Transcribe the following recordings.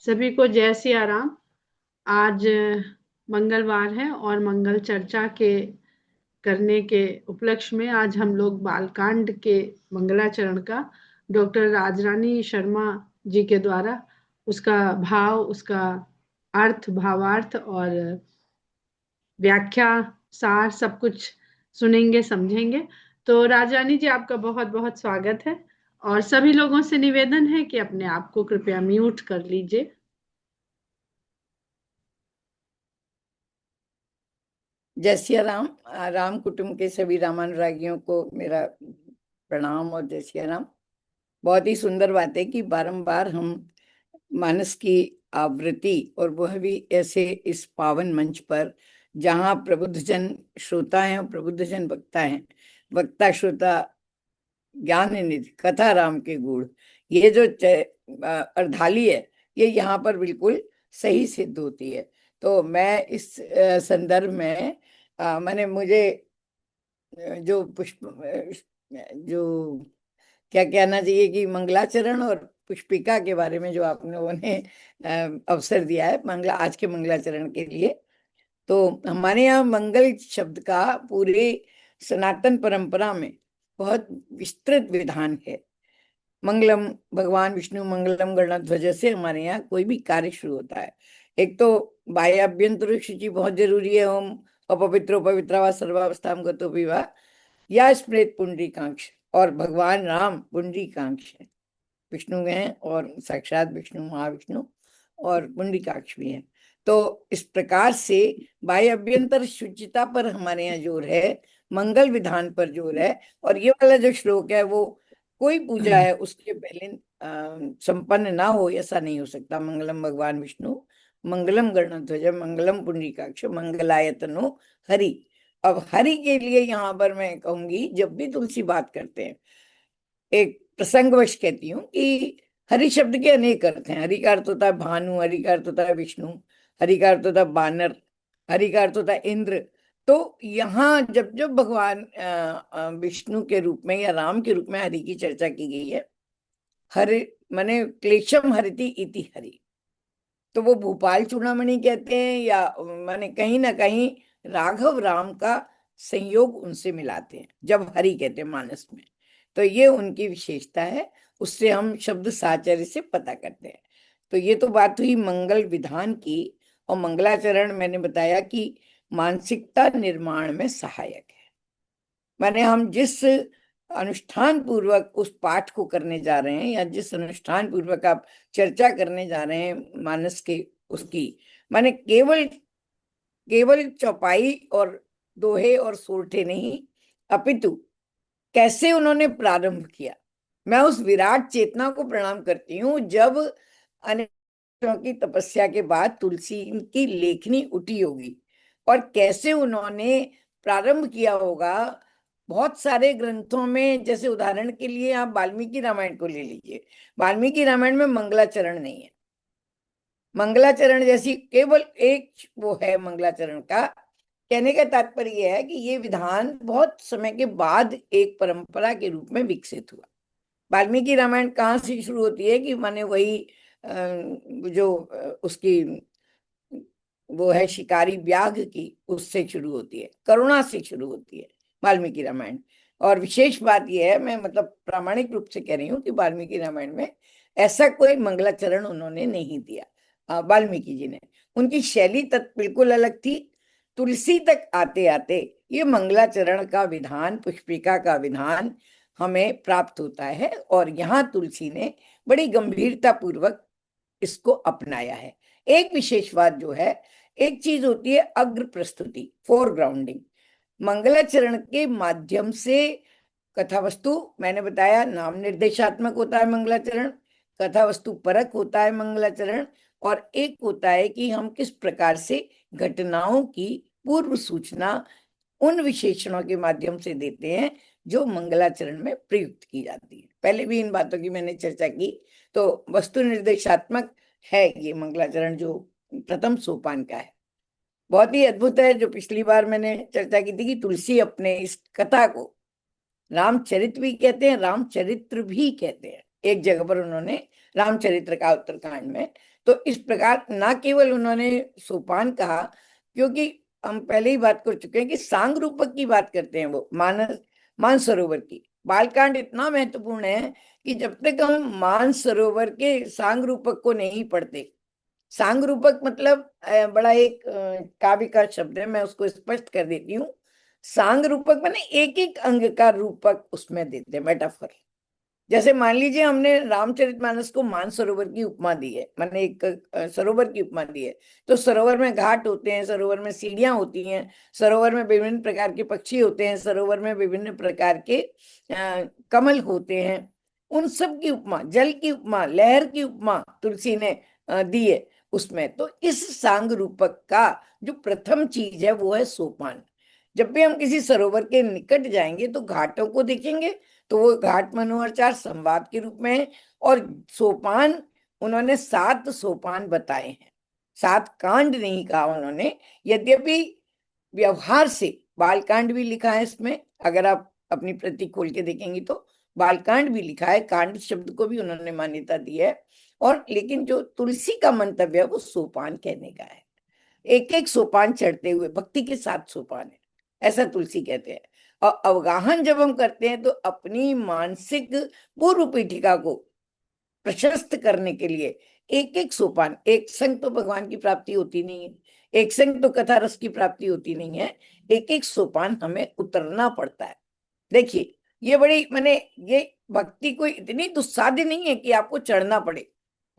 सभी को जय सिया राम। आज मंगलवार है और मंगल चर्चा के करने के उपलक्ष्य में आज हम लोग बालकांड के मंगलाचरण का डॉक्टर राजरानी शर्मा जी के द्वारा उसका भाव, उसका अर्थ, भावार्थ और व्याख्या, सार सब कुछ सुनेंगे, समझेंगे। तो राजरानी जी, आपका बहुत बहुत स्वागत है। और सभी लोगों से निवेदन है कि अपने आप को कृपया म्यूट कर लीजिए। जय सिया राम। राम कुटुंब के सभी रामानुरागियों को मेरा प्रणाम और जय सिया राम। बहुत ही सुंदर बात है कि बारंबार हम मानस की आवृत्ति, और वह भी ऐसे इस पावन मंच पर जहाँ प्रबुद्ध जन श्रोता हैं और प्रबुद्ध जन वक्ता हैं। वक्ता श्रोता ज्ञान निधि कथा राम के गुण, ये जो अर्धाली है, ये यहाँ पर बिल्कुल सही सिद्ध होती है। तो मैं इस संदर्भ में मैंने मुझे जो पुष्प जो क्या कहना चाहिए कि मंगलाचरण और पुष्पिका के बारे में जो आप लोगों ने अवसर दिया है मंगला आज के मंगलाचरण के लिए। तो हमारे यहाँ मंगल शब्द का पूरे सनातन परंपरा में बहुत विस्तृत विधान है। मंगलम भगवान विष्णु मंगलम गणध्वज से हमारे यहाँ कोई भी कार्य शुरू होता है। एक तो बाह्याभ्यंतर शुचि बहुत जरूरी है। ओम अपवित्रो पवित्रा व सर्वावस्था गतो विवाह या स्मृत पुंडरीकाक्ष, और भगवान राम पुंडरीकाक्ष है, विष्णु हैं और साक्षात विष्णु महाविष्णु और पुंडरीकाक्ष भी है। तो इस प्रकार से बाह्य अभ्यंतर शुचिता पर हमारे यहाँ जोर है, मंगल विधान पर जोर है। और ये वाला जो श्लोक है वो कोई पूजा है उसके पहले संपन्न ना हो ऐसा नहीं हो सकता। मंगलम भगवान विष्णु मंगलम गरुड़ध्वज मंगलम पुंडरीकाक्ष मंगलायतनो हरि। अब हरि के लिए यहाँ पर मैं कहूंगी, जब भी तुलसी बात करते हैं, एक प्रसंगवश कहती हूँ कि हरि शब्द के अनेक अर्थ हैं। हरि का अर्थ होता है भानु, हरि का अर्थ होता है विष्णु, हरि का अर्थ होता है बानर, हरि का अर्थ होता है इंद्र। तो यहाँ जब जब भगवान विष्णु के रूप में या राम के रूप में हरि की चर्चा की गई है, हरि माने क्लेशम हरिति इति हरि, तो वो भूपाल चूड़ामणि कहते हैं या माने कहीं ना कहीं राघव राम का संयोग उनसे मिलाते हैं जब हरि कहते हैं मानस में। तो ये उनकी विशेषता है, उससे हम शब्द साहचर्य से पता करते हैं। तो ये तो बात हुई मंगल विधान की। और मंगलाचरण मैंने बताया कि मानसिकता निर्माण में सहायक है। माने हम जिस अनुष्ठान पूर्वक उस पाठ को करने जा रहे हैं या जिस अनुष्ठान पूर्वक आप चर्चा करने जा रहे हैं मानस के, उसकी माने केवल केवल चौपाई और दोहे और सोरठे नहीं, अपितु कैसे उन्होंने प्रारंभ किया। मैं उस विराट चेतना को प्रणाम करती हूँ जब अनेक वर्षों की तपस्या के बाद तुलसी की लेखनी उठी होगी, और कैसे उन्होंने प्रारंभ किया होगा। बहुत सारे ग्रंथों में, जैसे उदाहरण के लिए आप वाल्मीकि रामायण को ले लीजिए, वाल्मीकि रामायण में मंगलाचरण नहीं है। मंगलाचरण जैसी केवल एक वो है मंगलाचरण का। कहने का तात्पर्य यह है कि ये विधान बहुत समय के बाद एक परंपरा के रूप में विकसित हुआ। वाल्मीकि रामायण कहाँ से शुरू होती है कि माने वही जो उसकी वो है शिकारी व्याघ की, उससे शुरू होती है, करुणा से शुरू होती है वाल्मीकि रामायण। और विशेष बात यह है, मैं मतलब प्रामाणिक रूप से कह रही हूँ कि वाल्मीकि रामायण में ऐसा कोई मंगलाचरण उन्होंने नहीं दिया वाल्मीकि जी ने। उनकी शैली तक बिल्कुल अलग थी। तुलसी तक आते आते ये मंगलाचरण का विधान, पुष्पिका का विधान हमें प्राप्त होता है। और यहाँ तुलसी ने बड़ी गंभीरता पूर्वक इसको अपनाया है। एक विशेष बात जो है, एक चीज होती है अग्र प्रस्तुति, फोरग्राउंडिंग। मंगलाचरण के माध्यम से कथा वस्तु, मैंने बताया नाम निर्देशात्मक होता है मंगलाचरण, कथा वस्तु परक होता है मंगलाचरण, और एक होता है कि हम किस प्रकार से घटनाओं की पूर्व सूचना उन विशेषणों के माध्यम से देते हैं जो मंगलाचरण में प्रयुक्त की जाती है। पहले भी इन बातों की मैंने चर्चा की। तो वस्तु निर्देशात्मक है ये मंगलाचरण, जो प्रथम सोपान का है। बहुत ही अद्भुत है। जो पिछली बार मैंने चर्चा की थी कि तुलसी अपने इस कथा को रामचरित भी कहते हैं, रामचरित्र भी कहते हैं। एक जगह पर उन्होंने रामचरित्र का उत्तरकांड में। तो इस प्रकार ना केवल उन्होंने सोपान कहा, क्योंकि हम पहले ही बात कर चुके हैं कि सांग रूपक की बात करते हैं वो मानसरोवर की। बालकांड इतना महत्वपूर्ण है कि जब तक हम मानसरोवर के सांग रूपक को नहीं पढ़ते, सांग रूपक मतलब बड़ा एक काव्य का शब्द है, मैं उसको स्पष्ट कर देती हूँ। सांग रूपक माने एक एक अंग का रूपक उसमें देते हैं, मेटाफर। जैसे मान लीजिए हमने रामचरितमानस को मानसरोवर की उपमा दी है, माने एक सरोवर की उपमा दी है। तो सरोवर में घाट होते हैं, सरोवर में सीढ़ियां होती हैं, सरोवर में विभिन्न प्रकार के पक्षी होते हैं, सरोवर में विभिन्न प्रकार के कमल होते हैं। उन सब की उपमा, जल की उपमा, लहर की उपमा तुलसी ने दी है उसमें। तो इस सांग रूपक का जो प्रथम चीज है वो है सोपान। जब भी हम किसी सरोवर के निकट जाएंगे तो घाटों को देखेंगे, तो वो घाट मनोहरचार संवाद के रूप में है। और सोपान, उन्होंने 7 सोपान बताए हैं, 7 कांड नहीं कहा उन्होंने। यद्यपि व्यवहार से बालकांड भी लिखा है इसमें, अगर आप अपनी प्रति खोल के देखेंगे तो बालकांड भी लिखा है, कांड शब्द को भी उन्होंने मान्यता दी है। और लेकिन जो तुलसी का मंतव्य है वो सोपान कहने का है। एक एक सोपान चढ़ते हुए, भक्ति के 7 सोपान है, ऐसा तुलसी कहते हैं। और अवगाहन जब हम करते हैं तो अपनी मानसिक पूर्व पीठिका को प्रशस्त करने के लिए एक एक सोपान, एक संग तो भगवान की प्राप्ति होती नहीं है, एक संग तो कथा रस की प्राप्ति होती नहीं है, एक एक सोपान हमें उतरना पड़ता है। देखिए, ये बड़ी माने, ये भक्ति कोई इतनी दुस्साध्य नहीं है कि आपको चढ़ना पड़े।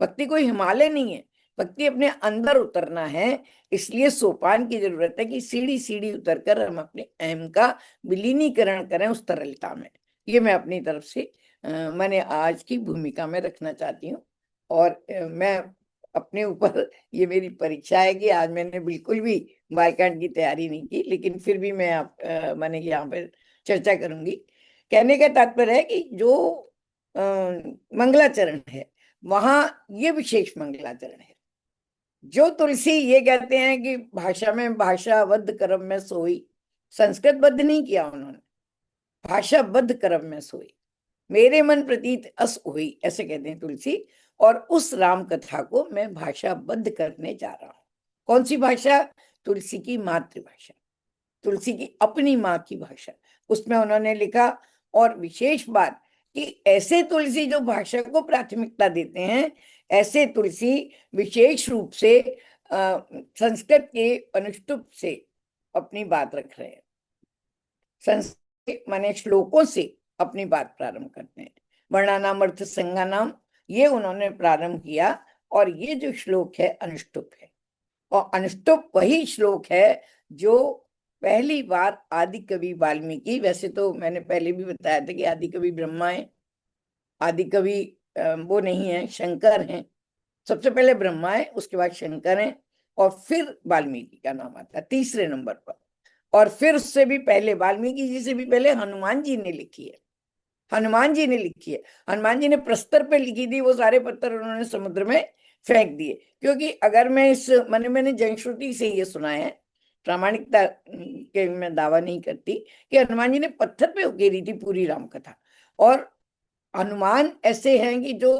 भक्ति कोई हिमालय नहीं है, भक्ति अपने अंदर उतरना है। इसलिए सोपान की जरूरत है कि सीढ़ी सीढ़ी उतरकर हम अपने अहम का विलीनीकरण करें उस तरलता में। ये मैं अपनी तरफ से मैंने आज की भूमिका में रखना चाहती हूँ। और मैं अपने ऊपर, ये मेरी परीक्षा है कि आज मैंने बिल्कुल भी बालकांड की तैयारी नहीं की, लेकिन फिर भी मैं मैंने यहाँ पर चर्चा करूंगी। कहने का तात्पर्य है कि जो मंगलाचरण है वहां ये विशेष मंगलाचरण है। जो तुलसी ये कहते हैं कि भाषा में भाषाबद्ध कर्म में सोई, संस्कृत बद्ध नहीं किया उन्होंने, भाषाबद्ध कर्म में सोई, मेरे मन प्रतीत अस हुई, ऐसे कहते हैं तुलसी। और उस राम कथा को मैं भाषाबद्ध करने जा रहा हूं। कौन सी भाषा? तुलसी की मातृभाषा, तुलसी की अपनी माँ की भाषा, उसमें उन्होंने लिखा। और विशेष बात कि ऐसे तुलसी जो भाषा को प्राथमिकता देते हैं, ऐसे तुलसी विशेष रूप से संस्कृत के अनुष्टुप से अपनी बात रख रहे हैं, संस्कृत माने श्लोकों से अपनी बात प्रारंभ करते हैं। वर्णानाम अर्थ संज्ञानाम, ये उन्होंने प्रारंभ किया। और ये जो श्लोक है अनुष्टुप है, और अनुष्टुप वही श्लोक है जो पहली बार आदि कवि वाल्मीकि, वैसे तो मैंने पहले भी बताया था कि आदि कवि ब्रह्मा है, आदि कवि वो नहीं है, शंकर हैं। सबसे पहले ब्रह्मा है, उसके बाद शंकर है, और फिर वाल्मीकि का नाम आता है तीसरे नंबर पर। और फिर उससे भी पहले, वाल्मीकि जी से भी पहले हनुमान जी ने लिखी है, हनुमान जी ने लिखी है। हनुमान जी ने प्रस्तर पे लिखी थी, वो सारे पत्थर उन्होंने समुद्र में फेंक दिए। क्योंकि अगर मैं इस मैंने जनश्रुति से ये सुना है, प्रामाणिकता के मैं दावा नहीं करती, कि हनुमान जी ने पत्थर पे उकेरी थी पूरी राम कथा। और हनुमान ऐसे हैं कि जो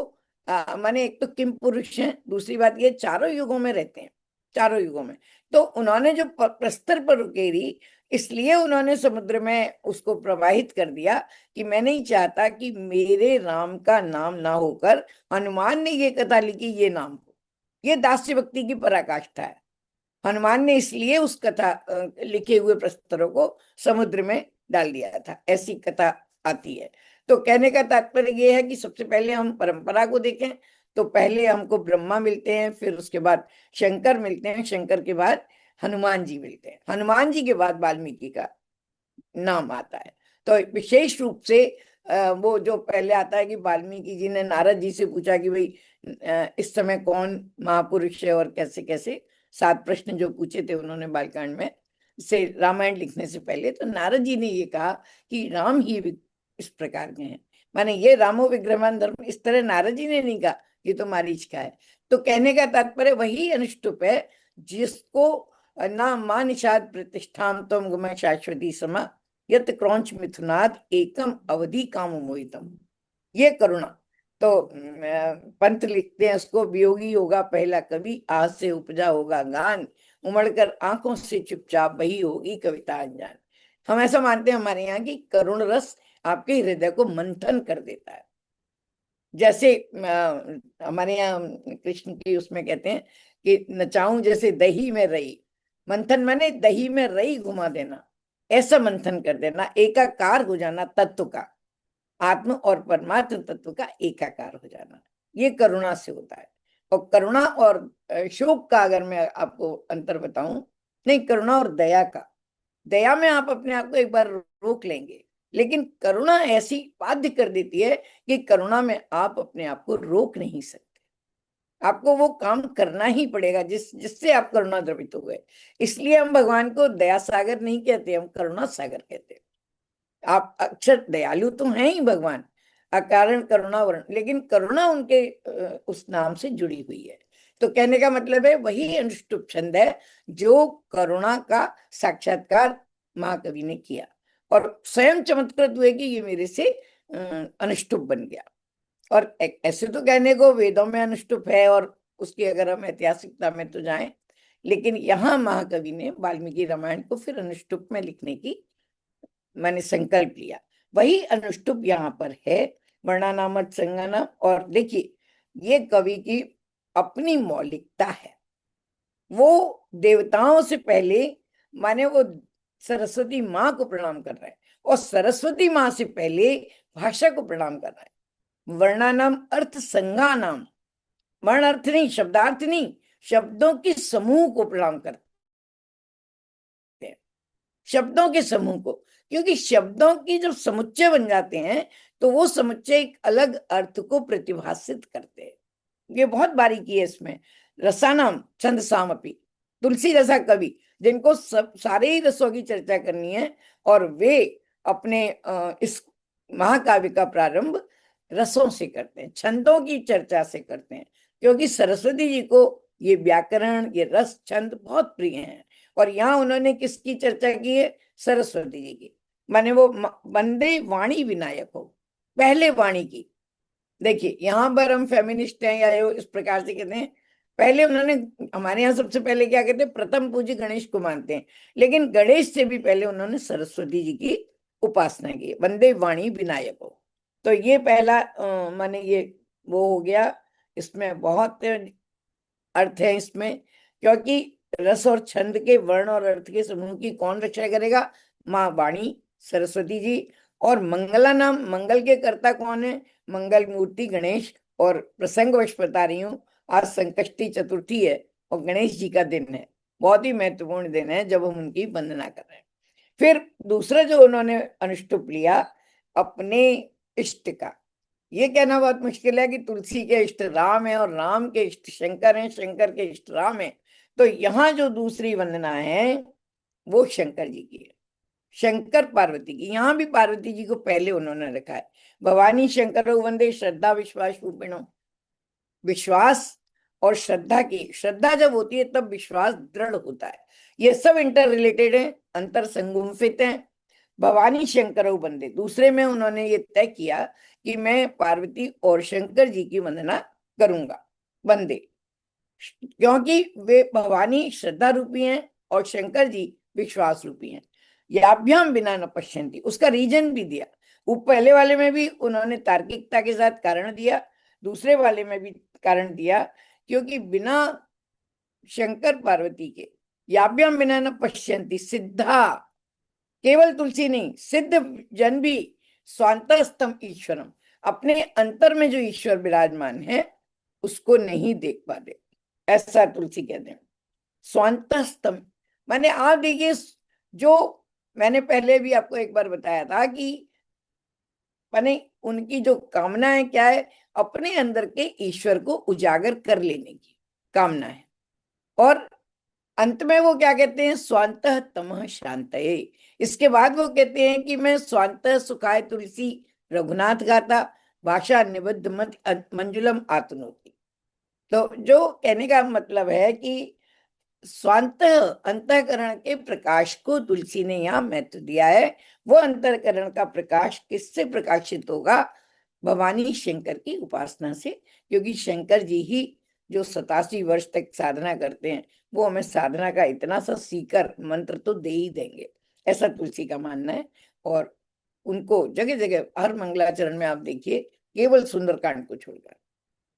माने एक तो किम पुरुष हैं, दूसरी बात ये चारों युगों में रहते हैं, चारों युगों में। तो उन्होंने जो प्रस्तर पर उकेरी, इसलिए उन्होंने समुद्र में उसको प्रवाहित कर दिया कि मैं नहीं चाहता कि मेरे राम का नाम ना होकर हनुमान ने ये कथा लिखी, ये नाम हो। ये दास्य भक्ति की पराकाष्ठा है। हनुमान ने इसलिए उस कथा लिखे हुए प्रस्तरों को समुद्र में डाल दिया था, ऐसी कथा आती है। तो कहने का तात्पर्य ये है कि सबसे पहले हम परंपरा को देखें तो पहले हमको ब्रह्मा मिलते हैं, फिर उसके बाद शंकर मिलते हैं, शंकर के बाद हनुमान जी मिलते हैं, हनुमान जी के बाद वाल्मीकि का नाम आता है। तो विशेष रूप से वो जो पहले आता है कि वाल्मीकि जी ने नारद जी से पूछा कि भाई इस समय कौन महापुरुष है और कैसे कैसे, 7 प्रश्न जो पूछे थे उन्होंने बालकांड में से रामायण लिखने से पहले। तो नारद जी ने ये कहा कि राम ही इस प्रकार के हैं, माने ये रामो विग्रहवान धर्म, इस तरह नारद जी ने नहीं कहा, ये तो मारीच का है। तो कहने का तात्पर्य वही अनुष्टुप है जिसको ना मां निषाद प्रतिष्ठाम तम गुम शाश्वती समा यत क्रौंच मिथुनाद एकम अवधि काम मोहितम, ये करुणा। तो पंत लिखते हैं उसको, वियोगी होगा पहला कवि, आज से उपजा होगा गान, उमड़कर आंखों से चुपचाप वही होगी कविता अनजान। हम ऐसा मानते हैं हमारे यहाँ की करुण रस आपके हृदय को मंथन कर देता है। जैसे हमारे यहाँ कृष्ण की उसमें कहते हैं कि नचाऊं जैसे दही में रही, मंथन माने दही में रही घुमा देना, ऐसा मंथन कर देना, एकाकार हो जाना तत्व का, आत्म और परमात्म तत्व का एकाकार हो जाना, ये करुणा से होता है। और करुणा और शोक का अगर मैं आपको अंतर बताऊं, नहीं, करुणा और दया का, दया में आप अपने आप को एक बार रोक लेंगे, लेकिन करुणा ऐसी बाध्य कर देती है कि करुणा में आप अपने आप को रोक नहीं सकते, आपको वो काम करना ही पड़ेगा जिससे आप करुणा द्रवित हो गए। इसलिए हम भगवान को दया सागर नहीं कहते, हम करुणा सागर कहते हैं। आप अक्षर दयालु तो हैं ही भगवान, अकारण करुणा वर्ण, लेकिन करुणा उनके उस नाम से जुड़ी हुई है। तो कहने का मतलब है वही अनुष्टुप छंद है जो करुणा का साक्षात्कार महाकवि ने किया, और स्वयं चमत्कृत हुए कि ये मेरे से अनुष्टुप बन गया। और ऐसे तो कहने को वेदों में अनुष्टुप है, और उसकी अगर हम ऐतिहासिकता में तो जाएं, लेकिन यहाँ महाकवि ने वाल्मीकि रामायण को फिर अनुष्टुप में लिखने की मैंने संकल्प लिया। वही अनुष्टुप यहाँ पर है, वर्णानामत संज्ञानाम। और देखिए ये कवि की अपनी मौलिकता है, वो देवताओं से पहले माने वो सरस्वती माँ को प्रणाम कर रहा है, और सरस्वती माँ से पहले भाषा को प्रणाम कर रहा है। वर्णानाम अर्थ संज्ञानाम, वर्ण अर्थ नहीं, शब्दार्थ नहीं, शब्दों के समूह को प्रणाम करते हैं, शब्दों के समूह को, क्योंकि शब्दों की जब समुच्चय बन जाते हैं तो वो समुच्चय एक अलग अर्थ को प्रतिभाषित करते हैं। ये बहुत बारीकी है इसमें। रसानाम छंद सामपि, तुलसी जैसा कवि जिनको सब सारे ही रसों की चर्चा करनी है, और वे अपने इस महाकाव्य का प्रारंभ रसों से करते हैं, छंदों की चर्चा से करते हैं, क्योंकि सरस्वती जी को ये व्याकरण, ये रस, छंद बहुत प्रिय हैं। और यहाँ उन्होंने किसकी चर्चा की है? सरस्वती जी की। माने वो वंदे वाणी विनायक हो, पहले वाणी की। देखिए यहाँ पर हम फेमिनिस्ट हैं या इस प्रकार से कहते हैं, पहले उन्होंने, हमारे यहाँ सबसे पहले क्या कहते हैं, प्रथम पूज्य गणेश को मानते हैं, लेकिन गणेश से भी पहले उन्होंने सरस्वती जी की उपासना की, वंदे वाणी विनायक हो। तो ये पहला माने ये वो हो गया। इसमें बहुत अर्थ है इसमें, क्योंकि रस और छंद के वर्ण और अर्थ के समूह की कौन रक्षा करेगा? माँ वाणी सरस्वती जी। और मंगला नाम, मंगल के कर्ता कौन है? मंगल मूर्ति गणेश। और प्रसंगवश बता रही हूँ, आज संकष्टी चतुर्थी है और गणेश जी का दिन है, बहुत ही महत्वपूर्ण दिन है जब हम उनकी वंदना कर रहे हैं। फिर दूसरा जो उन्होंने अनुष्टुप लिया अपने इष्ट का, ये कहना बहुत मुश्किल है कि तुलसी के इष्ट राम है और राम के इष्ट शंकर हैं, शंकर के इष्ट राम है। तो यहाँ जो दूसरी वंदना है वो शंकर जी की है, शंकर पार्वती की। यहाँ भी पार्वती जी को पहले उन्होंने रखा है, भवानी शंकर वंदे श्रद्धा विश्वास रूपिणो। विश्वास और श्रद्धा की, श्रद्धा जब होती है तब विश्वास दृढ़ होता है। ये सब इंटर रिलेटेड है, अंतर संगुम्फित है। भवानी शंकर वंदे, दूसरे में उन्होंने ये तय किया कि मैं पार्वती और शंकर जी की वंदना करूंगा, वंदे, क्योंकि वे भवानी श्रद्धा रूपी हैं और शंकर जी विश्वास रूपी हैं। याभ्याम बिना न पश्यंती, उसका रीजन भी दिया। वो पहले वाले में भी उन्होंने तार्किकता के साथ कारण दिया, दूसरे वाले में भी कारण दिया, क्योंकि बिना शंकर पार्वती के याभ्याम बिना न पश्यंती सिद्धा, केवल तुलसी नहीं, सिद्ध जन भी स्वांतस्तम ईश्वरम, अपने अंतर में जो ईश्वर विराजमान है उसको नहीं देख पाते, ऐसा तुलसी कहते हैं। स्वांतस्तम माने आप देखिए, जो मैंने पहले भी आपको एक बार बताया था कि माने उनकी जो कामना है क्या है? अपने अंदर के ईश्वर को उजागर कर लेने की कामना है। और अंत में वो क्या कहते हैं? स्वांतः तमः शांतये। इसके बाद वो कहते हैं कि मैं स्वांतः सुखाय तुलसी रघुनाथ गाता, भाषा निबद्ध मत मंजुलम आतनोति। तो जो कहने का मतलब है कि स्वांतः अंतःकरण के प्रकाश को तुलसी ने यहाँ महत्व दिया है। वो अंतःकरण का प्रकाश किससे प्रकाशित होगा? भवानी शंकर की उपासना से, क्योंकि शंकर जी ही जो 87 वर्ष तक साधना करते हैं, वो हमें साधना का इतना सा सीकर मंत्र तो दे ही देंगे, ऐसा तुलसी का मानना है। और उनको जगह जगह हर मंगलाचरण में आप देखिए, केवल सुंदरकांड को छोड़कर,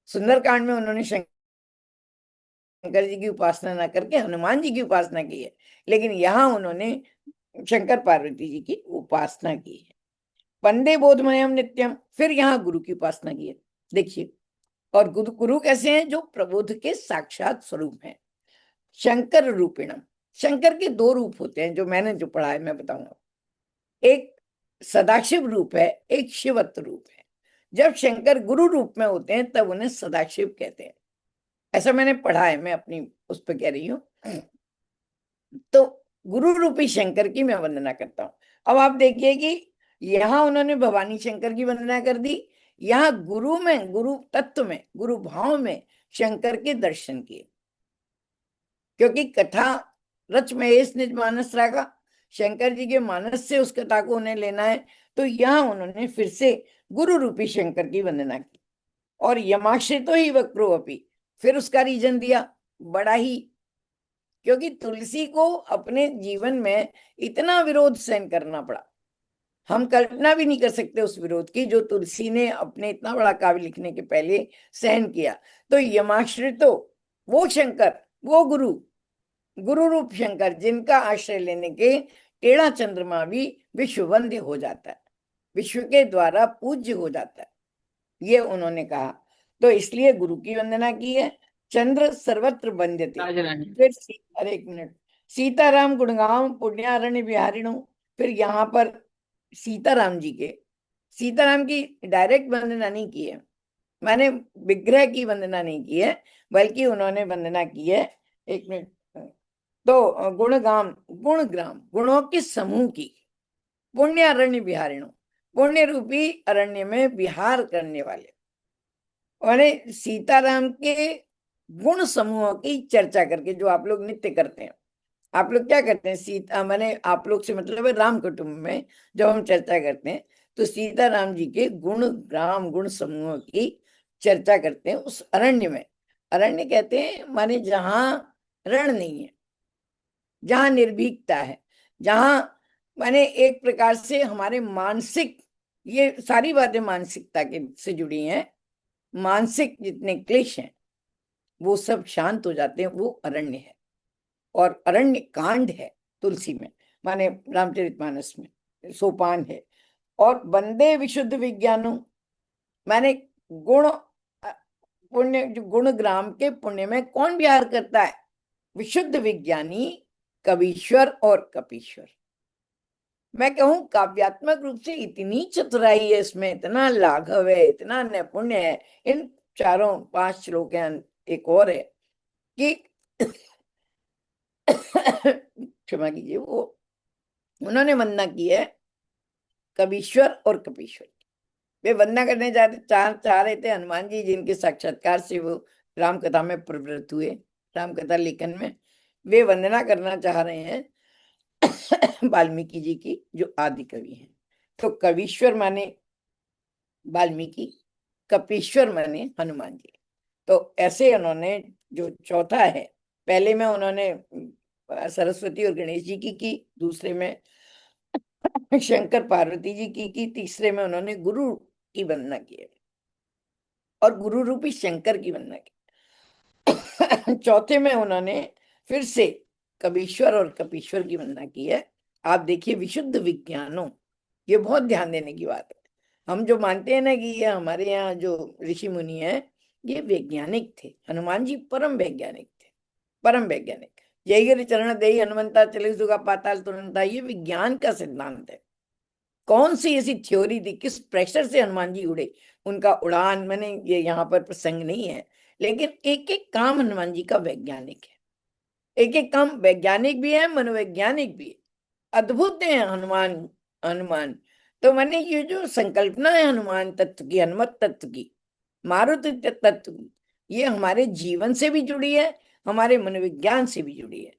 सुंदरकांड में उन्होंने शंकर जी की उपासना ना करके हनुमान जी की उपासना की है, लेकिन यहाँ उन्होंने शंकर पार्वती जी की उपासना की है। वंदे बोधमयम नित्यम, फिर यहाँ गुरु की उपासना की है। देखिए, और गुरु गुरु कैसे हैं? जो प्रबोध के साक्षात स्वरूप हैं। शंकर रूपिणम, शंकर के दो रूप होते हैं, जो मैंने जो पढ़ा है मैं बताऊंगा। एक सदाशिव रूप है, एक शिवत्व रूप है। जब शंकर गुरु रूप में होते हैं तब उन्हें सदाशिव कहते हैं, ऐसा मैंने पढ़ा है, मैं अपनी उस पर कह रही हूँ। तो गुरु रूपी शंकर की मैं वंदना करता हूं। अब आप देखिए कि यहाँ उन्होंने भवानी शंकर की वंदना कर दी, यहाँ गुरु में, गुरु तत्व में, गुरु भाव में शंकर के दर्शन किए, क्योंकि कथा रच महेश निज मानस रागा, शंकर जी के मानस से उस कथा को उन्हें लेना है। तो यहाँ उन्होंने फिर से गुरु रूपी शंकर की वंदना की। और यमाश्रितो ही वक्रो अपी, फिर उसका रीजन दिया बड़ा ही, क्योंकि तुलसी को अपने जीवन में इतना विरोध सहन करना पड़ा, हम कल्पना भी नहीं कर सकते उस विरोध की जो तुलसी ने अपने इतना बड़ा काव्य लिखने के पहले सहन किया। तो यमाश्रितो, वो शंकर, वो गुरु, गुरु रूप शंकर, जिनका आश्रय लेने के टेढ़ा चंद्रमा भी विश्ववंद्य हो जाता है, विश्व के द्वारा पूज्य हो जाता है, ये उन्होंने कहा। तो इसलिए गुरु की वंदना की है। चंद्र सर्वत्र वंद्यते, राजरानी। फिर अरे एक मिनट, सीताराम गुणगाम पुण्यारण्य बिहारिणु, फिर यहाँ पर सीताराम जी के, सीताराम की डायरेक्ट वंदना नहीं की है, मैंने विग्रह की वंदना नहीं की है, बल्कि उन्होंने वंदना की है, एक मिनट, तो गुणगाम, गुणग्राम, गुणों के समूह की, पुण्य अरण्य बिहारिणु, पुण्य रूपी अरण्य में विहार करने वाले, मैंने सीताराम के गुण समूहों की चर्चा करके, जो आप लोग नित्य करते हैं, आप लोग क्या करते हैं, सीता मैंने आप लोग से मतलब है राम कुटुंब में जब हम चर्चा करते हैं तो सीताराम जी के गुण ग्राम गुण समूहों की चर्चा करते हैं उस अरण्य में। अरण्य कहते हैं माने जहां रण नहीं है, जहां निर्भीकता है, जहां माने एक प्रकार से हमारे मानसिक, ये सारी बातें मानसिकता के से जुड़ी हैं, मानसिक जितने क्लेश हैं वो सब शांत हो जाते हैं, वो अरण्य है। और अरण्य कांड है तुलसी में, माने रामचरितमानस में सोपान है। और वंदे विशुद्ध विज्ञानो, माने गुण पुण्य, जो गुण ग्राम के पुण्य में कौन विहार करता है? विशुद्ध विज्ञानी, कवीश्वर और कपीश्वर। मैं कहूं काव्यात्मक रूप से इतनी चतुराई है इसमें, इतना लाघव है, इतना नैपुण्य है इन चारों 5 श्लोक हैं। एक और है कि क्षमा कीजिए, वो उन्होंने वंदना की है कवीश्वर और कपीश्वर। वे वंदना करने चाह रहे थे हनुमान जी, जिनके साक्षात्कार से वो राम कथा में प्रवृत्त हुए, राम कथा लेखन में वे वंदना करना चाह रहे हैं वाल्मीकि जी की, जो आदि कवि हैं। तो कवीश्वर माने वाल्मीकि, कपीश्वर माने हनुमान जी। तो ऐसे उन्होंने जो चौथा है, पहले में उन्होंने सरस्वती और गणेश जी की, दूसरे में शंकर पार्वती जी की, तीसरे में उन्होंने गुरु की वंदना की है और गुरु रूपी शंकर की वंदना की। चौथे में उन्होंने फिर से कबीश्वर और कपीश्वर की वंदना की है। आप देखिए विशुद्ध विज्ञानों, ये बहुत ध्यान देने की बात है। हम जो मानते हैं ना कि ये हमारे यहाँ जो ऋषि मुनि है ये वैज्ञानिक थे, हनुमान जी परम वैज्ञानिक थे, परम वैज्ञानिक। जय गिरि चरण देहि हनुमंता चले सुगा पाताल तुरंता, ये विज्ञान का सिद्धांत है। कौन सी ऐसी थ्योरी थी, किस प्रेशर से हनुमान जी उड़े, उनका उड़ान, मैंने ये यहाँ पर प्रसंग नहीं है, लेकिन एक एक काम हनुमान जी का वैज्ञानिक है, एक एक काम वैज्ञानिक भी है, मनोवैज्ञानिक भी है, अद्भुत है हनुमान। हनुमान तो मैंने ये जो संकल्पना है हनुमान तत्व की, हनुमत तत्व की, मारुति तत्व की, ये हमारे जीवन से भी जुड़ी है, हमारे मनोविज्ञान से भी जुड़ी है।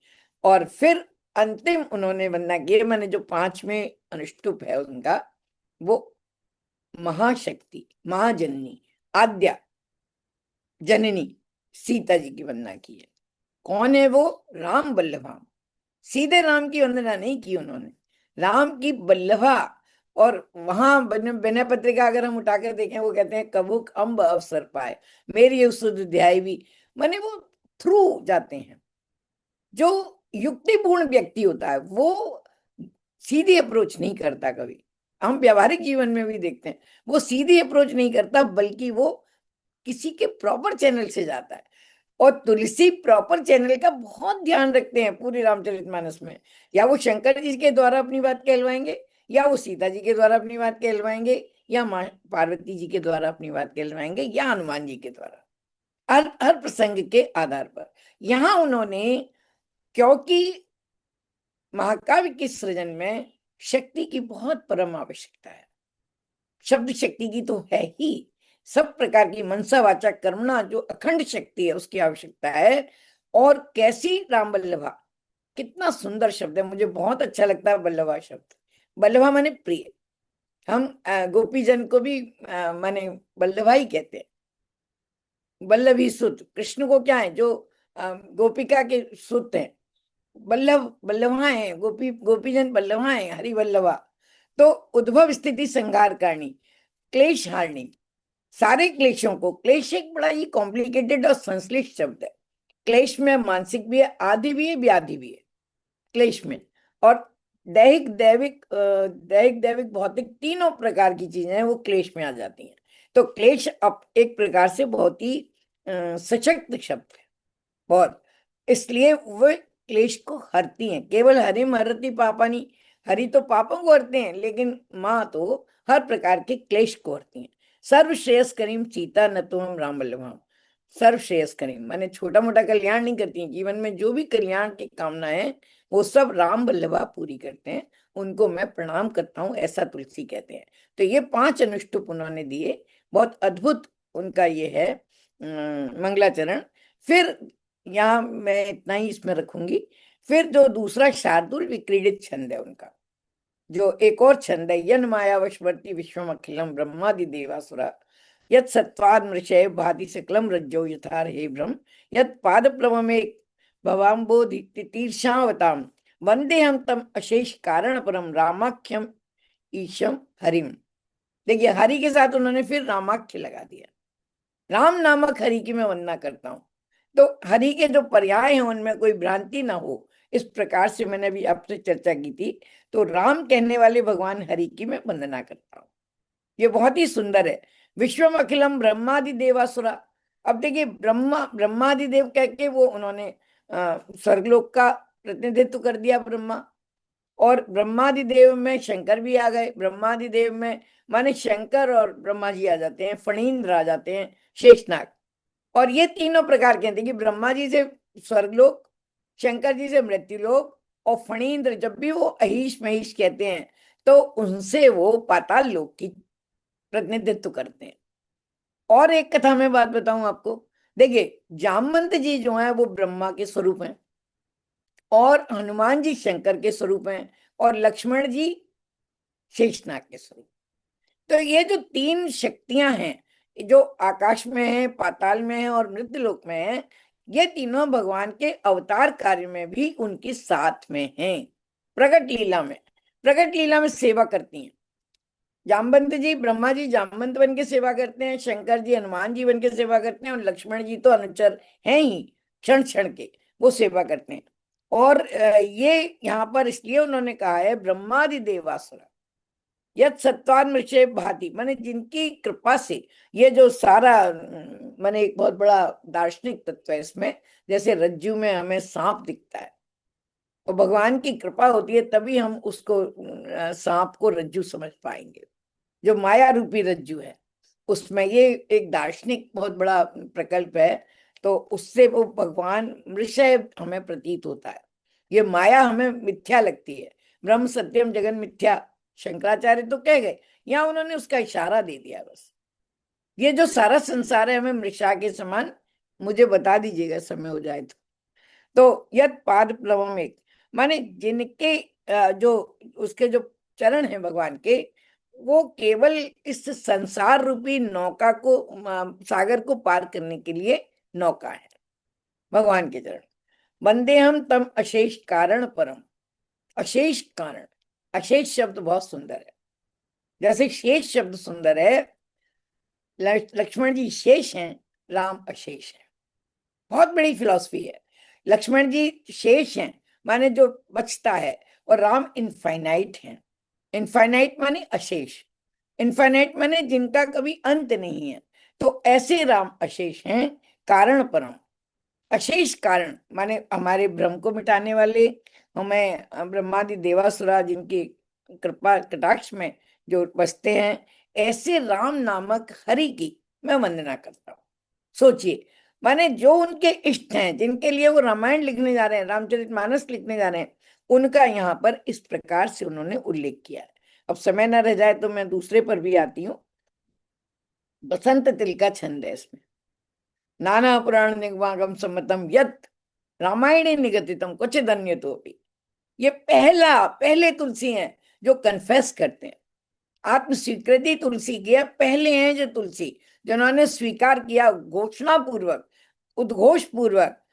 और फिर अंतिम उन्होंने वंदना की, मैंने जो 5वें अनुष्टुप है उनका, वो महाशक्ति, महाजननी, आद्या, जननी सीता जी की वंदना की है। कौन है वो? राम बल्लभाम। सीधे राम की वंदना नहीं की उन्होंने, राम की बल्लभा। और वहां विनय पत्रिका अगर हम उठा कर देखें, वो कहते हैं कबुक अम्ब अवसर पाए मेरी उसुध ध्याई, माने वो थ्रू जाते हैं। जो युक्तिपूर्ण व्यक्ति होता है वो सीधी अप्रोच नहीं करता कभी। हम व्यावहारिक जीवन में भी देखते हैं, वो सीधी अप्रोच नहीं करता, बल्कि वो किसी के प्रॉपर चैनल से जाता है। और तुलसी प्रॉपर चैनल का बहुत ध्यान रखते हैं पूरी रामचरितमानस में। या वो शंकर जी के द्वारा अपनी बात कहलवाएंगे, या वो सीता जी के द्वारा अपनी बात कहलवाएंगे, या माँ पार्वती जी के द्वारा अपनी बात कहलवाएंगे, या हनुमान जी के द्वारा, हर हर प्रसंग के आधार पर। यहाँ उन्होंने, क्योंकि महाकाव्य के सृजन में शक्ति की बहुत परम आवश्यकता है, शब्द शक्ति की तो है ही, सब प्रकार की मनसा वाचा कर्मणा जो अखंड शक्ति है उसकी आवश्यकता है। और कैसी राम बल्लभा, कितना सुंदर शब्द है, मुझे बहुत अच्छा लगता है बल्लभा शब्द। बल्लभा माने प्रिय। हम गोपीजन को भी माने बल्लभा ही कहते हैं। बल्लभी सुत, कृष्ण को क्या है, जो गोपिका के सुत हैं, बल्लभ बल्लभा है, गोपीजन बल्लभा है, हरि बल्लभा। तो उद्भव स्थिति संहार करनी, क्लेश हारनी, सारे क्लेशों को, क्लेश एक बड़ा ही कॉम्प्लिकेटेड और संश्लिष्ट शब्द है। क्लेश में मानसिक भी है, आदि भी है, व्याधि भी है क्लेश में। और दैहिक दैविक भौतिक तीनों प्रकार की चीजें हैं वो क्लेश में आ जाती हैं। तो क्लेश अब एक प्रकार से बहुत ही सशक्त शब्द है बहुत, इसलिए वो क्लेश को हरती हैं। केवल हरिम हरती पापानी, हरि तो पापों को हरते हैं, लेकिन माँ तो हर प्रकार के क्लेश को हरती हैं। सर्वश्रेयस करीम सीता न तो हम राम बल्लभाम। सर्वश्रेयस करीम माने छोटा मोटा कल्याण नहीं करती हैं, जीवन में जो भी कल्याण की कामना है वो सब राम बल्लभा पूरी करते हैं। उनको मैं प्रणाम करता हूँ, ऐसा तुलसी कहते हैं। तो ये 5 अनुष्टुप उन्होंने दिए, बहुत अद्भुत उनका ये है मंगलाचरण। फिर यहाँ मैं इतना ही इसमें रखूंगी। फिर जो दूसरा शार्दुल विक्रीडित छंद है उनका, जो एक और छंद है, यन माया वशवर्ती विश्वम अखिलम ब्रह्मादि देवासुरा, यत सत्वाद मृषय भाति सकलम रज्जो यथार हे ब्रह्म, यत पाद प्लवमे भवाम्बोधि तीर्षावताम, वंदे हम तम अशेष कारण परम रामाख्यम ईशम हरिम। देखिए, हरि के साथ उन्होंने फिर रामाख्य लगा दिया, राम नामक हरि की मैं वंदना करता हूँ। तो हरि के जो पर्याय हैं उनमें कोई भ्रांति ना हो, इस प्रकार से मैंने अभी आपसे चर्चा की थी। तो राम कहने वाले भगवान हरि की मैं वंदना करता हूँ। ये बहुत ही सुंदर है। विश्वम अखिलम ब्रह्मादि देवासुरा। अब देखिए, ब्रह्मादि देव कह के वो उन्होंने स्वर्गलोक का प्रतिनिधित्व कर दिया, ब्रह्मा। और ब्रह्मादि देव में शंकर भी आ गए। ब्रह्मादि देव में माने शंकर और ब्रह्मा जी आ जाते हैं, फणींद्र आ जाते हैं, शेषनाग। और ये तीनों प्रकार के हैं। देखिए, ब्रह्मा जी से स्वर्गलोक, शंकर जी से मृत्युलोक, और फणींद्र जब भी वो अहीश महीश कहते हैं तो उनसे वो पाताल लोक की प्रतिनिधित्व करते हैं। और एक कथा में बात बताऊं आपको। देखिए, जामवंत जी जो है वो ब्रह्मा के स्वरूप हैं, और हनुमान जी शंकर के स्वरूप हैं, और लक्ष्मण जी शेषनाग के स्वरूप। तो ये जो 3 शक्तियां हैं, जो आकाश में है, पाताल में है, और मृत्युलोक में है, ये तीनों भगवान के अवतार कार्य में भी उनके साथ में हैं। प्रकट लीला में सेवा करती हैं। जामवंत जी, ब्रह्मा जी जामवंत बन के सेवा करते हैं, शंकर जी हनुमान जी बन के सेवा करते हैं, और लक्ष्मण जी तो अनुचर हैं ही, क्षण क्षण के वो सेवा करते हैं। और ये यहाँ पर इसलिए उन्होंने कहा है ब्रह्मादि देवासुरा, यद सत्वान मृषय भांति, माने जिनकी कृपा से ये जो सारा माने एक बहुत बड़ा दार्शनिक तत्व है इसमें। जैसे रज्जू में हमें सांप दिखता है, और भगवान की कृपा होती है तभी हम उसको सांप को रज्जू समझ पाएंगे, जो माया रूपी रज्जू है उसमें। ये एक दार्शनिक बहुत बड़ा प्रकल्प है। तो उससे वो भगवान मृषय हमें प्रतीत होता है, ये माया हमें मिथ्या लगती है। ब्रह्म सत्यम जगन मिथ्या, शंकराचार्य तो कह गए, यहाँ उन्होंने उसका इशारा दे दिया बस। ये जो सारा संसार है हमें मृषा के समान, मुझे बता दीजिएगा समय हो जाए तो यद पाद प्लवम एक, माने जिनके जो उसके जो चरण हैं भगवान के, वो केवल इस संसार रूपी नौका को, सागर को पार करने के लिए नौका है। भगवान के चरण। वंदे हम तम अशेष कारण परम। अशेष कारण, अशेष शब्द बहुत सुंदर है। जैसे शेष शब्द सुंदर है, लक्ष्मण जी शेष हैं, राम अशेष है। बहुत बड़ी फिलॉसफी है। लक्ष्मण जी शेष हैं माने जो बचता है, और राम इनफाइनाइट हैं। इनफाइनाइट माने अशेष, इनफाइनाइट माने जिनका कभी अंत नहीं है। तो ऐसे राम अशेष हैं, कारण परम। अशेष कारण माने हमारे भ्रम को मिटाने वाले, हमें ब्रह्मादि देवासुरा जिनकी कृपा कटाक्ष में जो बसते हैं, ऐसे राम नामक हरि की मैं वंदना करता हूँ। सोचिए, माने जो उनके इष्ट हैं, जिनके लिए वो रामायण लिखने जा रहे हैं, रामचरितमानस लिखने जा रहे हैं, उनका यहाँ पर इस प्रकार से उन्होंने उल्लेख किया है। अब समय न रह जाए तो मैं दूसरे पर भी आती हूँ। बसंत तिल का छंद है इसमें। नाना पुराण निगमागम सम्मतम यत् रामायणे निगदितम क्वचिद अन्यतोपि। ये पहले तुलसी हैं जो कन्फेस करते हैं। आत्म स्वीकृति तुलसी की है, पहले हैं जो तुलसी, जिन्होंने स्वीकार किया, घोषणा पूर्वक, उद्घोष पूर्वक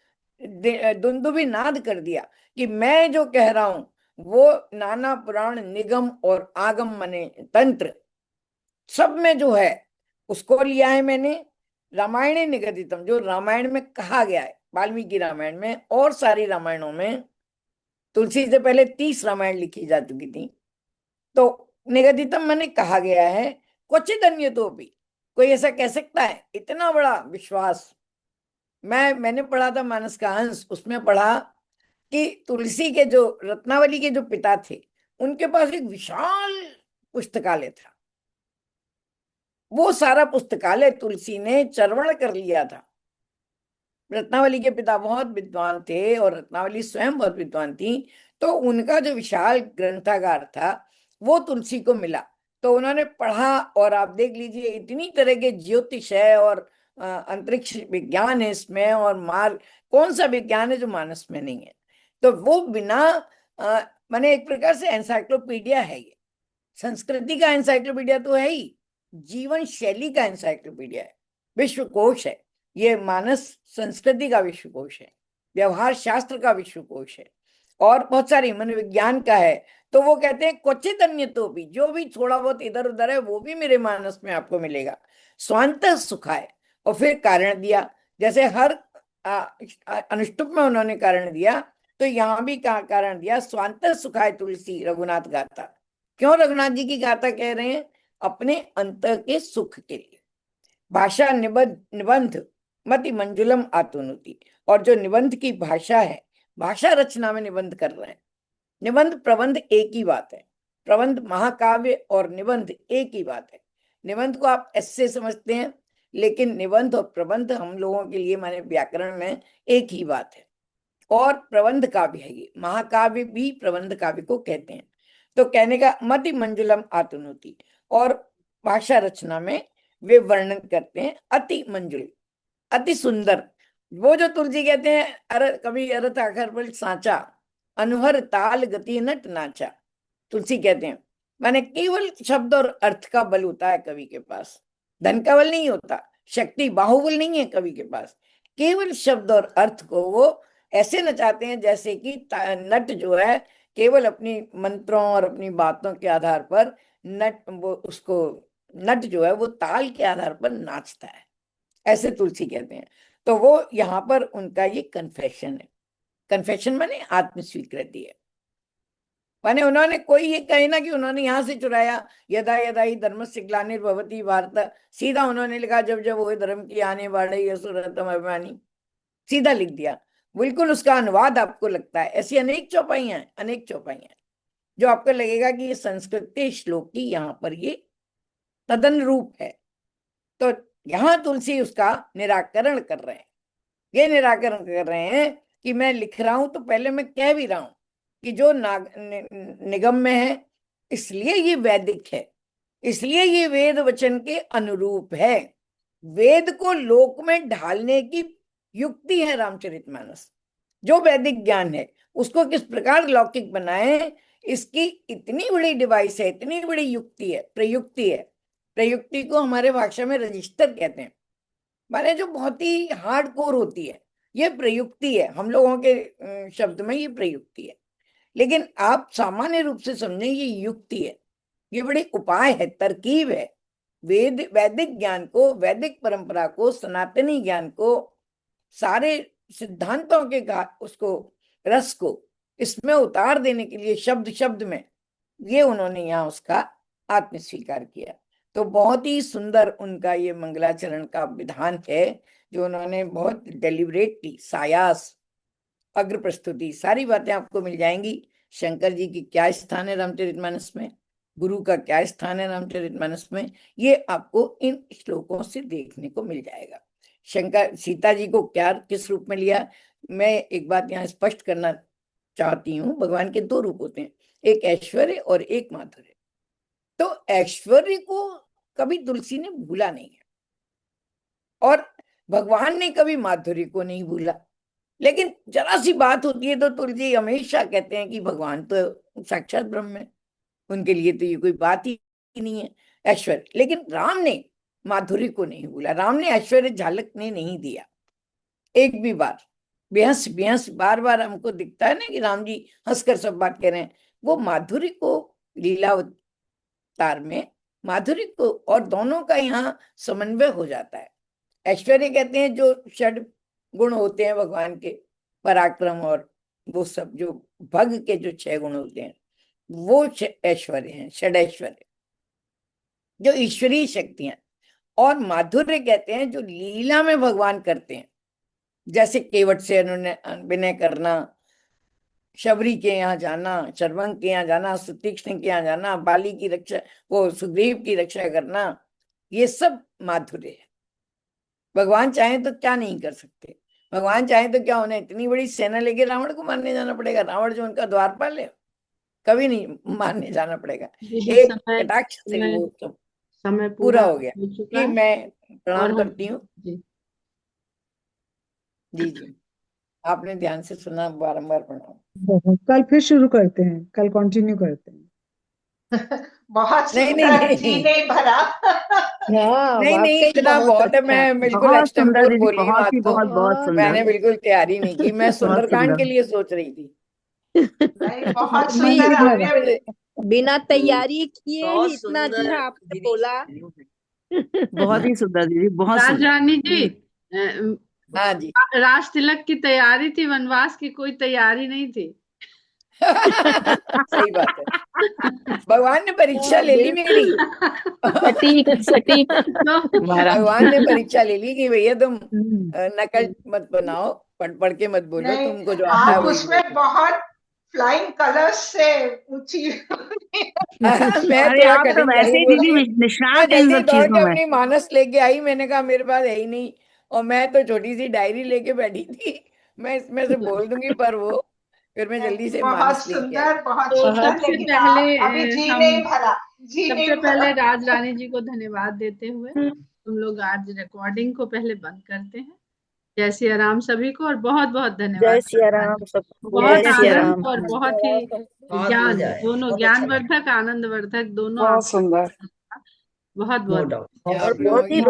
दुंदुभी नाद कर दिया कि मैं जो कह रहा हूं वो नाना पुराण निगम और आगम मने तंत्र सब में जो है उसको लिया है मैंने। रामायण निगदितम, जो रामायण में कहा गया है, वाल्मीकि रामायण में और सारी रामायणों में, तुलसी से पहले 30 रामायण लिखी जा चुकी थी, तो निगदितम मैंने कहा गया है। क्वचित अन्य तो भी कोई ऐसा कह सकता है? इतना बड़ा विश्वास। मैंने पढ़ा था मानस का अंश, उसमें पढ़ा कि तुलसी के जो रत्नावली के जो पिता थे, उनके पास एक विशाल पुस्तकालय था। वो सारा पुस्तकालय तुलसी ने चर्वण कर लिया था। रत्नावली के पिता बहुत विद्वान थे और रत्नावली स्वयं बहुत विद्वान थी, तो उनका जो विशाल ग्रंथागार था वो तुलसी को मिला। तो उन्होंने पढ़ा, और आप देख लीजिए इतनी तरह के ज्योतिष है और अंतरिक्ष विज्ञान है इसमें, और मार कौन सा विज्ञान है जो मानस में नहीं है। तो वो बिना माने एक प्रकार से एनसाइक्लोपीडिया है ये। संस्कृति का एनसाइक्लोपीडिया तो है ही, जीवन शैली का एनसाइक्लोपीडिया है, विश्वकोश है। ये मानस संस्कृति का विश्वकोश है, व्यवहार शास्त्र का विश्वकोश है, और बहुत सारी मनोविज्ञान का है। तो वो कहते हैं क्वचित अन्य तो भी, जो भी थोड़ा बहुत इधर उधर है वो भी मेरे मानस में आपको मिलेगा। स्वांत सुखाय, और फिर कारण दिया, जैसे हर अनुष्टुप में उन्होंने कारण दिया, तो यहाँ भी कारण दिया। स्वांत सुखाय तुलसी रघुनाथ गाथा। क्यों रघुनाथ जी की गाथा कह रहे हैं? अपने अंत के सुख के लिए। भाषा निबंध मति मंजुलम आतुनुति, और जो निबंध की भाषा है, भाषा रचना में निबंध कर रहे हैं। निबंध प्रबंध एक ही बात है, प्रबंध महाकाव्य और निबंध एक ही बात है। निबंध को आप ऐसे समझते हैं, लेकिन निबंध और प्रबंध हम लोगों के लिए माने व्याकरण में एक ही बात है। और प्रबंध काव्य है ये, महाकाव्य भी प्रबंध काव्य को कहते हैं। तो कहने का मति मंजुलम आतुनुति, और भाषा रचना में वे वर्णन करते हैं अति मंजुल, अति सुंदर। वो जो तुलसी कहते हैं, कभी अरथ आखर बल सांचा, अनुहर ताल गति नट नाचा। तुलसी कहते हैं माने केवल शब्द और अर्थ का बल होता है कवि के पास, धन का बल नहीं होता, शक्ति बाहुबल नहीं है कवि के पास। केवल शब्द और अर्थ को वो ऐसे नचाते हैं जैसे कि नट जो है केवल अपनी मंत्रों और अपनी बातों के आधार पर नट, वो उसको नट जो है वो ताल के आधार पर नाचता है, ऐसे तुलसी कहते हैं। तो वो यहाँ पर उनका ये कन्फेशन है। कन्फेशन माने आत्म स्वीकृति है। माने उन्होंने कोई ये कहे ना कि उन्होंने यहाँ से चुराया, यदा यदा ही धर्म से ग्लानिर्भवति भारत, सीधा उन्होंने लिखा जब जब वो धर्म की आने वाले असुरतम अभिमानी, सीधा लिख दिया। बिल्कुल उसका अनुवाद आपको लगता है। ऐसी अनेक चौपाइयां हैं, अनेक चौपाइयां जो आपको लगेगा कि ये संस्कृत के श्लोक की यहाँ पर ये तदन रूप है। तो यहाँ तुलसी उसका निराकरण कर रहे हैं। ये निराकरण कर रहे हैं कि मैं लिख रहा हूं तो पहले मैं कह भी रहा हूं कि जो निगम में है, इसलिए ये वैदिक है, इसलिए ये वेद वचन के अनुरूप है। वेद को लोक में ढालने की युक्ति है रामचरितमानस। जो वैदिक ज्ञान है उसको किस प्रकार लौकिक बनाए, इसकी इतनी बड़ी डिवाइस है, इतनी बड़ी युक्ति है, प्रयुक्ति है। प्रयुक्ति को हमारे भाषा में रजिस्टर कहते हैं, माने जो बहुत ही हार्ड कोर होती है, ये प्रयुक्ति है। हम लोगों के शब्द में ये प्रयुक्ति है, लेकिन आप सामान्य रूप से समझें ये युक्ति है, ये बड़े उपाय है, तरकीब है। वैदिक ज्ञान को, वैदिक परंपरा को, सनातनी ज्ञान को, सारे सिद्धांतों के उसको रस को इसमें उतार देने के लिए शब्द शब्द में ये उन्होंने यहाँ उसका आत्म स्वीकार किया। तो बहुत ही सुंदर उनका ये मंगलाचरण का विधान है, जो उन्होंने बहुत डेलिबरेटली, सायास, अग्र प्रस्तुति, सारी बातें आपको मिल जाएंगी। शंकर जी की क्या स्थान है रामचरितमानस में, गुरु का क्या स्थान है रामचरितमानस में, ये आपको इन श्लोकों से देखने को मिल जाएगा। शंकर सीता जी को क्या किस रूप में लिया, मैं एक बात यहाँ स्पष्ट करना चाहती हूँ। भगवान के दो रूप होते हैं, एक ऐश्वर्य और एक माधुर्य। तो ऐश्वर्य को कभी तुलसी ने भूला नहीं है, और भगवान ने कभी माधुर्य को नहीं भूला। लेकिन जरा सी बात होती है तो तुलसी हमेशा कहते हैं कि भगवान तो साक्षात ब्रह्म है, उनके लिए तो ये कोई बात ही नहीं है ऐश्वर्य। लेकिन राम ने माधुर्य को नहीं भूला, राम ने ऐश्वर्य झलक ने नहीं दिया एक भी बार। बेहस बेहस बार बार हमको दिखता है ना कि राम जी हंसकर सब बात कह रहे हैं, वो माधुर्य को लीला अवतार में माधुर्य को, और दोनों का यहाँ समन्वय हो जाता है। ऐश्वर्य कहते हैं जो षड गुण होते हैं भगवान के, पराक्रम और वो सब जो भग के जो 6 गुण होते हैं, वो ऐश्वर्य हैं, षड ऐश्वर्य जो ईश्वरीय शक्तियां। और माधुर्य कहते हैं जो लीला में भगवान करते हैं, जैसे केवट से उन्होंने विनय करना, शबरी के यहाँ जाना, शर्वंग के यहाँ जाना, सुतीक्ष्ण के यहाँ जाना, बाली की रक्षा, वो सुग्रीव की रक्षा करना, ये सब माधुर्य है। भगवान चाहे तो क्या नहीं कर सकते, भगवान चाहे तो क्या उन्हें इतनी बड़ी सेना लेके रावण को मारने जाना पड़ेगा? रावण जो उनका द्वारपाल है, कभी नहीं मारने जाना पड़ेगा, एक कटाक्ष से वो सब समय पूरा हो गया। हो चुका कि है मैं प्रणाम और करती हूँ। जी जी, आपने ध्यान से सुना, बारंबार प्रणाम। कल फिर शुरू करते हैं, कल कंटिन्यू करते हैं। बहुत नहीं सुंदर, नहीं जी नहीं नहीं भरा। नहीं नहीं, इतना बहुत है। मैं बिल्कुल बहुत सुंदर एक्सटेम्पोर दीदी, बोली बहुत बात ही तो, बहुत सुंदर। मैंने बिल्कुल तैयारी नहीं की, मैं बहुत सुंदरकांड सुंदर। के लिए सोच रही थी। नहीं, बहुत नहीं, सुंदर आपने आपने बिना तैयारी किए ही बहुत इतना सुंदर अच्छा आपने दीदी। बोला। बहुत ही सुंदर दीदी, बहुत सुंदर। राजरानी जी, हाँ जी। राज तिलक की तैयारी थी, वनवास की कोई तैयारी नहीं थी। सही बात है, भगवान ने परीक्षा ले ली मेरी। सटीक सटीक। भगवान ने परीक्षा ले ली कि भैया तुम नकल मत बनाओ, पढ़ पढ़ के मत बोलो, नहीं, तुमको जो आता है आप वही उसमें बहुत फ्लाइंग कलर्स से ऊंची मैं अरे थोड़ा आप तो कठिन वैसे ही बोलती दीदी हूँ। मैं निष्णात इन जल्दी सब दौड़ चीजों के में। अपनी मानस लेके आई, मैंने कहा मेरे पास है ही नहीं, और मैं तो छोटी सी डायरी लेके बैठी थी, मैं इसमें से बोल दूंगी, पर वो फिर मैं जल्दी से बहुत मानस लेके आई। सुंदर, बहुत तो सुंदर। सबसे लेकिन पहले आप अभी जी हम नहीं भरा, जी सबसे नहीं पहले भरा। राज रानी जी को धन्यवाद देते हुए तुम लोग आज रिकॉर्डिंग को पहले बंद करते हैं। जय सिया राम सभी को, और बहुत बहुत धन्यवाद। जय सिया राम सबको। बहुत जय सिया आनंद राम। और बहुत ही बहुत ज्ञान, मजा आया, दोनों बहुत अच्छा लगा। ज्ञानवर्धक, आनंदवर्धक दोनों बहुत आप सुंदर। बहुत नो बहुत डाउट। आप और लोगों बहुत ही की